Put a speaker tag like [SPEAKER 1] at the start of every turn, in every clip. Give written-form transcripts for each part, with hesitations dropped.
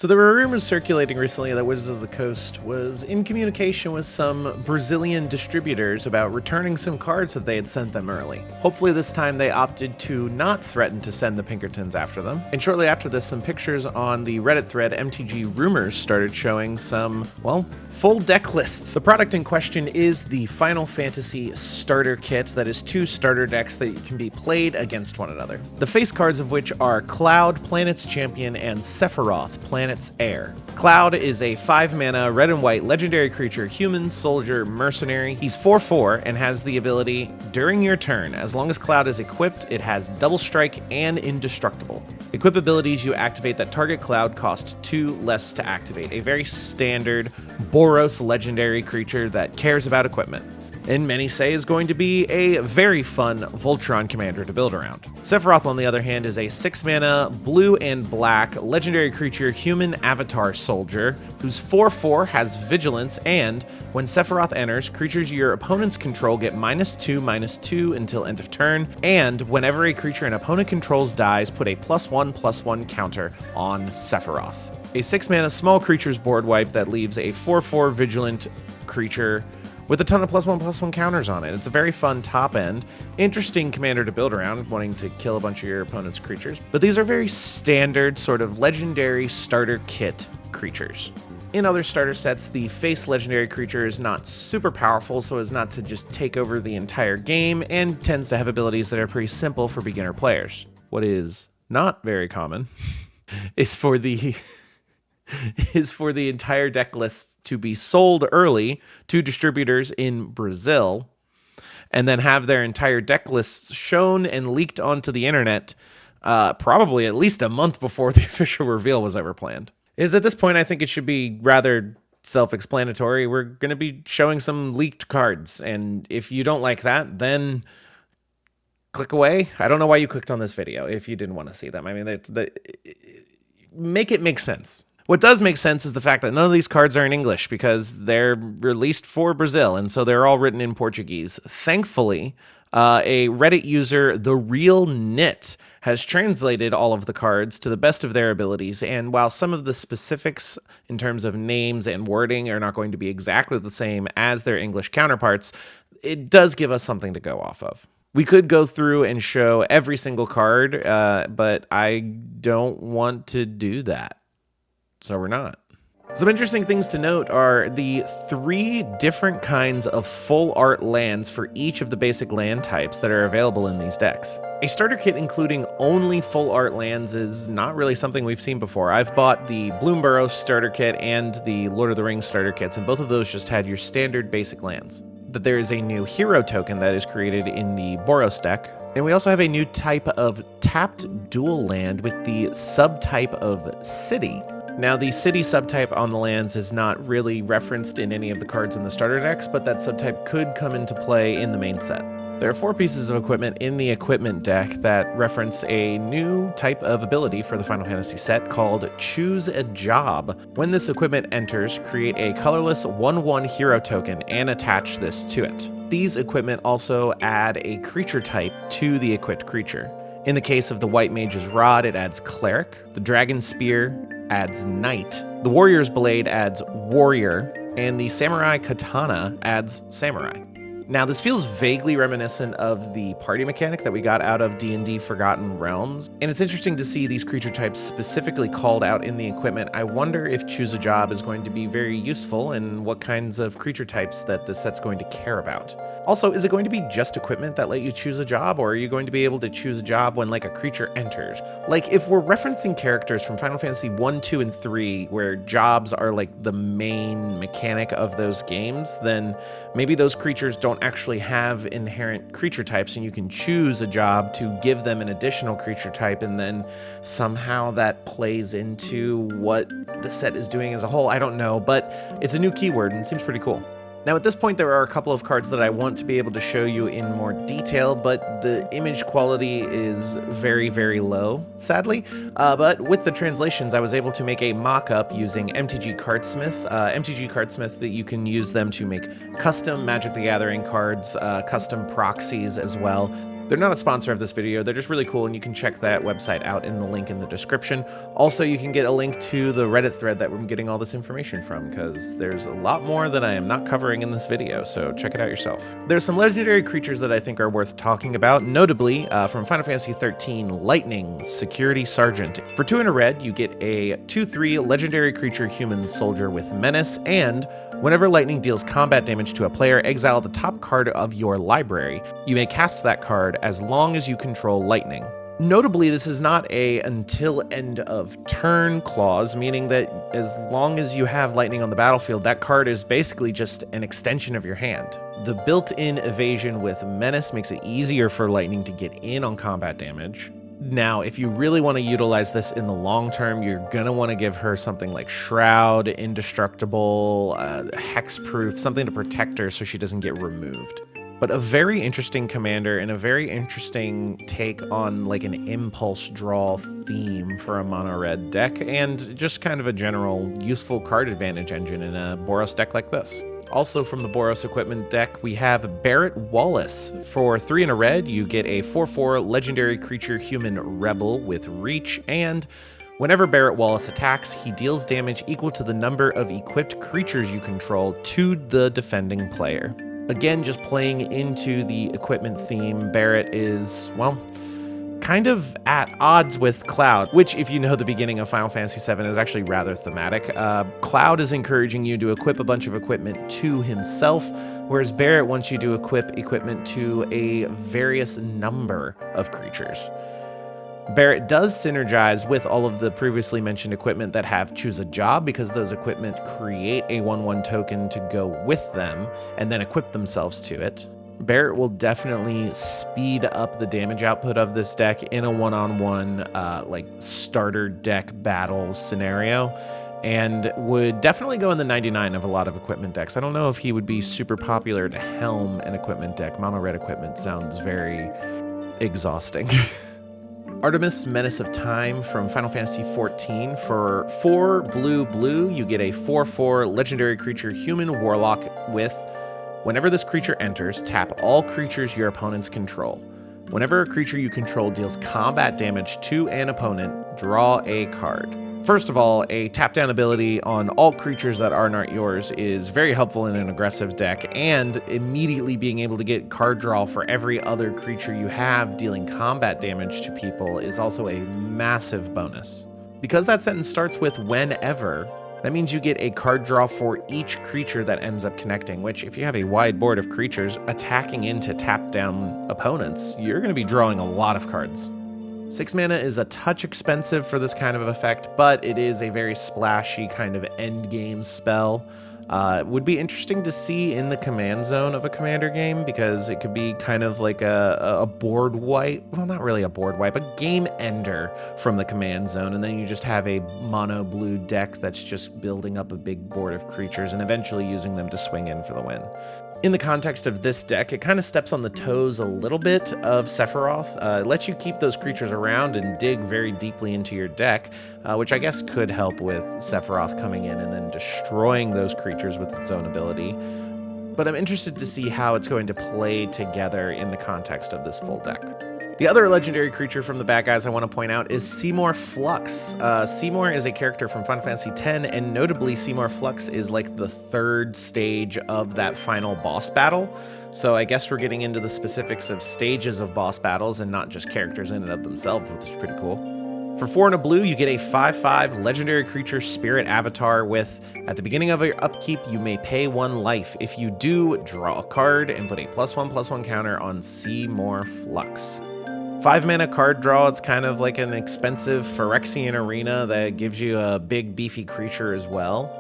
[SPEAKER 1] So there were rumors circulating recently that Wizards of the Coast was in communication with some Brazilian distributors about returning some cards that they had sent them early. Hopefully this time they opted to not threaten to send the Pinkertons after them. And shortly after this, some pictures on the Reddit thread MTG Rumors started showing some, well, full deck lists. The product in question is the Final Fantasy starter kit that is 2 starter decks that can be played against one another. The face cards of which are Cloud, Planet's Champion, and Sephiroth, Planet's Heir. Cloud is a 5-mana red and white legendary creature, human, soldier, mercenary. He's 4/4 and has the ability, during your turn, as long as Cloud is equipped, it has double strike and indestructible. Equip abilities you activate that target Cloud cost 2 less to activate. A very standard Boros legendary creature that cares about equipment, and many say is going to be a very fun Voltron commander to build around. Sephiroth, on the other hand, is a 6-mana blue and black legendary creature, human avatar soldier, whose 4/4 has vigilance, and when Sephiroth enters, creatures your opponents control get -2/-2 until end of turn, and whenever a creature an opponent controls dies, put a +1/+1 counter on Sephiroth. A 6-mana small creatures board wipe that leaves a 4/4 vigilant creature with a ton of +1/+1 counters on it. It's a very fun top end, interesting commander to build around, wanting to kill a bunch of your opponent's creatures. But these are very standard sort of legendary starter kit creatures. In other starter sets, the face legendary creature is not super powerful so as not to just take over the entire game, and tends to have abilities that are pretty simple for beginner players. What is not very common is for the entire deck list to be sold early to distributors in Brazil, and then have their entire deck lists shown and leaked onto the internet, probably at least a month before the official reveal was ever planned. At this point, I think it should be rather self-explanatory. We're going to be showing some leaked cards, and if you don't like that, then click away. I don't know why you clicked on this video if you didn't want to see them. I mean, make it make sense. What does make sense is the fact that none of these cards are in English because they're released for Brazil, and so they're all written in Portuguese. Thankfully, a Reddit user, The Real Knit, has translated all of the cards to the best of their abilities, and while some of the specifics in terms of names and wording are not going to be exactly the same as their English counterparts, it does give us something to go off of. We could go through and show every single card, but I don't want to do that. So we're not. Some interesting things to note are the 3 different kinds of full art lands for each of the basic land types that are available in these decks. A starter kit including only full art lands is not really something we've seen before. I've bought the Bloomburrow starter kit and the Lord of the Rings starter kits, and both of those just had your standard basic lands. But there is a new hero token that is created in the Boros deck, and we also have a new type of tapped dual land with the subtype of city. Now, the city subtype on the lands is not really referenced in any of the cards in the starter decks, but that subtype could come into play in the main set. There are 4 pieces of equipment in the equipment deck that reference a new type of ability for the Final Fantasy set called Choose a Job. When this equipment enters, create a colorless 1/1 hero token and attach this to it. These equipment also add a creature type to the equipped creature. In the case of the White Mage's Rod, it adds Cleric. The Dragon Spear adds Knight. The Warrior's Blade adds Warrior. And the Samurai Katana adds Samurai. Now, this feels vaguely reminiscent of the party mechanic that we got out of D&D Forgotten Realms, and it's interesting to see these creature types specifically called out in the equipment. I wonder if Choose a Job is going to be very useful and what kinds of creature types that the set's going to care about. Also, is it going to be just equipment that let you choose a job, or are you going to be able to choose a job when, like, a creature enters? Like, if we're referencing characters from Final Fantasy 1, 2, and 3, where jobs are, like, the main mechanic of those games, then maybe those creatures don't actually have inherent creature types, and you can choose a job to give them an additional creature type, and then somehow that plays into what the set is doing as a whole. I don't know, but it's a new keyword, and it seems pretty cool. Now, at this point, there are a couple of cards that I want to be able to show you in more detail, but the image quality is very, very low, sadly. But with the translations, I was able to make a mock-up using MTG Cardsmith. MTG Cardsmith, that you can use them to make custom Magic the Gathering cards, custom proxies as well. They're not a sponsor of this video, they're just really cool, and you can check that website out in the link in the description. Also, you can get a link to the Reddit thread that I'm getting all this information from, because there's a lot more that I am not covering in this video, so check it out yourself. There's some legendary creatures that I think are worth talking about, notably from Final Fantasy XIII, Lightning, Security Sergeant. For 2 and a red, you get a 2/3 legendary creature human soldier with Menace, and whenever lightning deals combat damage to a player, exile the top card of your library. You may cast that card as long as you control lightning. Notably, this is not a until end of turn clause, meaning that as long as you have lightning on the battlefield, that card is basically just an extension of your hand. The built-in evasion with Menace makes it easier for lightning to get in on combat damage. Now, if you really want to utilize this in the long term, you're going to want to give her something like Shroud, Indestructible, Hexproof, something to protect her so she doesn't get removed. But a very interesting commander and a very interesting take on like an impulse draw theme for a mono red deck, and just kind of a general useful card advantage engine in a Boros deck like this. Also from the Boros equipment deck, we have Barrett Wallace. For 3 and a red, you get a 4/4 legendary creature human rebel with reach, and whenever Barrett Wallace attacks, he deals damage equal to the number of equipped creatures you control to the defending player. Again, just playing into the equipment theme, Barrett is, well, kind of at odds with Cloud, which, if you know the beginning of Final Fantasy VII, is actually rather thematic. Cloud is encouraging you to equip a bunch of equipment to himself, whereas Barrett wants you to equip equipment to a various number of creatures. Barrett does synergize with all of the previously mentioned equipment that have choose a job, because those equipment create a 1/1 token to go with them and then equip themselves to it. Barrett will definitely speed up the damage output of this deck in a one-on-one like starter deck battle scenario, and would definitely go in the 99 of a lot of equipment decks. I don't know if he would be super popular to helm an equipment deck. Mono red equipment sounds very exhausting. Artemis, Menace of Time from Final Fantasy XIV. For 4 blue, you get a 4/4 legendary creature human warlock with, whenever this creature enters, tap all creatures your opponents control. Whenever a creature you control deals combat damage to an opponent, draw a card. First of all, a tap-down ability on all creatures that are not yours is very helpful in an aggressive deck, and immediately being able to get card draw for every other creature you have dealing combat damage to people is also a massive bonus. Because that sentence starts with whenever, that means you get a card draw for each creature that ends up connecting, which, if you have a wide board of creatures attacking into tap-down opponents, you're going to be drawing a lot of cards. 6 mana is a touch expensive for this kind of effect, but it is a very splashy kind of endgame spell. Would be interesting to see in the command zone of a commander game, because it could be kind of like a board wipe. Well, not really a board wipe, a game ender from the command zone, and then you just have a mono blue deck that's just building up a big board of creatures and eventually using them to swing in for the win. In the context of this deck, it kind of steps on the toes a little bit of Sephiroth. It lets you keep those creatures around and dig very deeply into your deck, which I guess could help with Sephiroth coming in and then destroying those creatures with its own ability. But I'm interested to see how it's going to play together in the context of this full deck. The other legendary creature from the bad guys I want to point out is Seymour Flux. Seymour is a character from Final Fantasy X, and notably Seymour Flux is like the 3rd stage of that final boss battle. So I guess we're getting into the specifics of stages of boss battles and not just characters in and of themselves, which is pretty cool. For 4 and a blue, you get a 5/5 legendary creature spirit avatar with, at the beginning of your upkeep, you may pay 1 life. If you do, draw a card and put a +1/+1 counter on Seymour Flux. 5 mana card draw, it's kind of like an expensive Phyrexian arena that gives you a big beefy creature as well.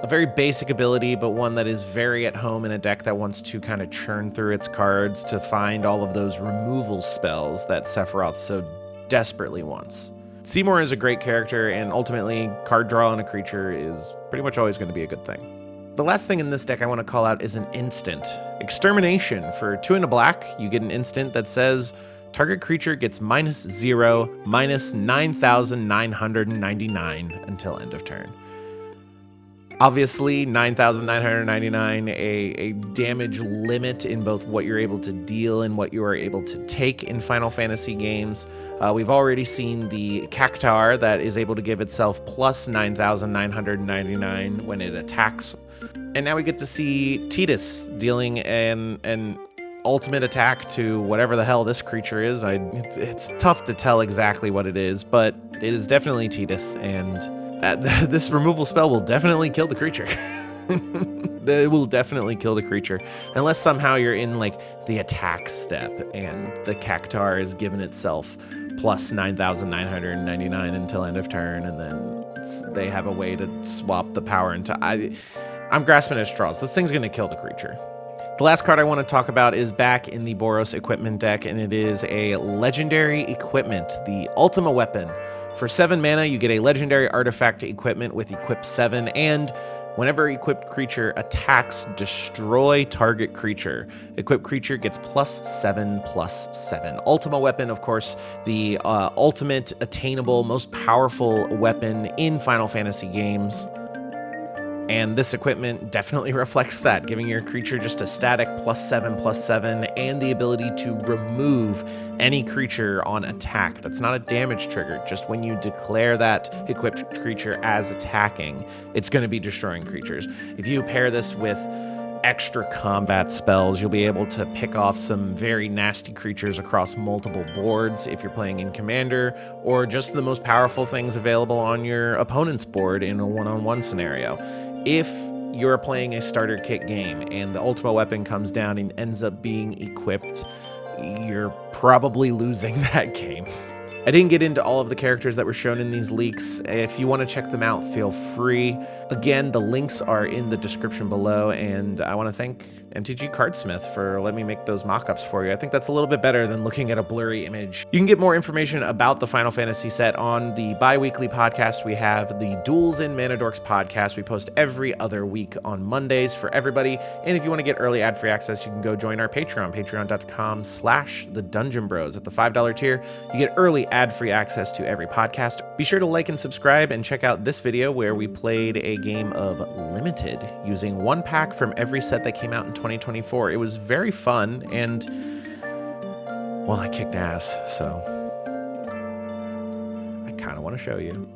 [SPEAKER 1] A very basic ability, but one that is very at home in a deck that wants to kind of churn through its cards to find all of those removal spells that Sephiroth so desperately wants. Seymour is a great character, and ultimately card draw on a creature is pretty much always going to be a good thing. The last thing in this deck I want to call out is an instant. Extermination. For 2 and a black, you get an instant that says, target creature gets -0, -9,999 until end of turn. Obviously, 9,999, a damage limit in both what you're able to deal and what you are able to take in Final Fantasy games. We've already seen the Cactuar that is able to give itself plus 9,999 when it attacks. And now we get to see Tidus dealing an ultimate attack to whatever the hell this creature is. It's tough to tell exactly what it is, but it is definitely Tidus, and this removal spell will definitely kill the creature. It will definitely kill the creature, unless somehow you're in like the attack step and the Cactuar is given itself plus 9,999 until end of turn, and then they have a way to swap the power into. I'm grasping at straws. This thing's gonna kill the creature. The last card I want to talk about is back in the Boros equipment deck, and it is a legendary equipment, the Ultima Weapon. For 7 mana, you get a legendary artifact equipment with equip 7, and whenever equipped creature attacks, destroy target creature. Equipped creature gets +7/+7. Ultima Weapon, of course, the ultimate attainable, most powerful weapon in Final Fantasy games. And this equipment definitely reflects that, giving your creature just a static +7/+7 and the ability to remove any creature on attack. That's not a damage trigger, just when you declare that equipped creature as attacking, it's going to be destroying creatures. If you pair this with extra combat spells, you'll be able to pick off some very nasty creatures across multiple boards if you're playing in Commander, or just the most powerful things available on your opponent's board in a one-on-one scenario. If you're playing a starter kit game and the Ultima Weapon comes down and ends up being equipped, you're probably losing that game. I didn't get into all of the characters that were shown in these leaks. If you want to check them out, feel free. Again, the links are in the description below, and I want to thank MTG Cardsmith for letting me make those mockups for you. I think that's a little bit better than looking at a blurry image. You can get more information about the Final Fantasy set on the bi-weekly podcast. We have the Duels in Mana Dorks podcast. We post every other week on Mondays for everybody. And if you want to get early ad-free access, you can go join our Patreon, patreon.com/thedungeonbros. At the $5 tier, you get early ad-free access to every podcast. Be sure to like and subscribe and check out this video where we played a game of Limited using 1 pack from every set that came out in 2024. It was very fun, and well, I kicked ass, so I kind of want to show you.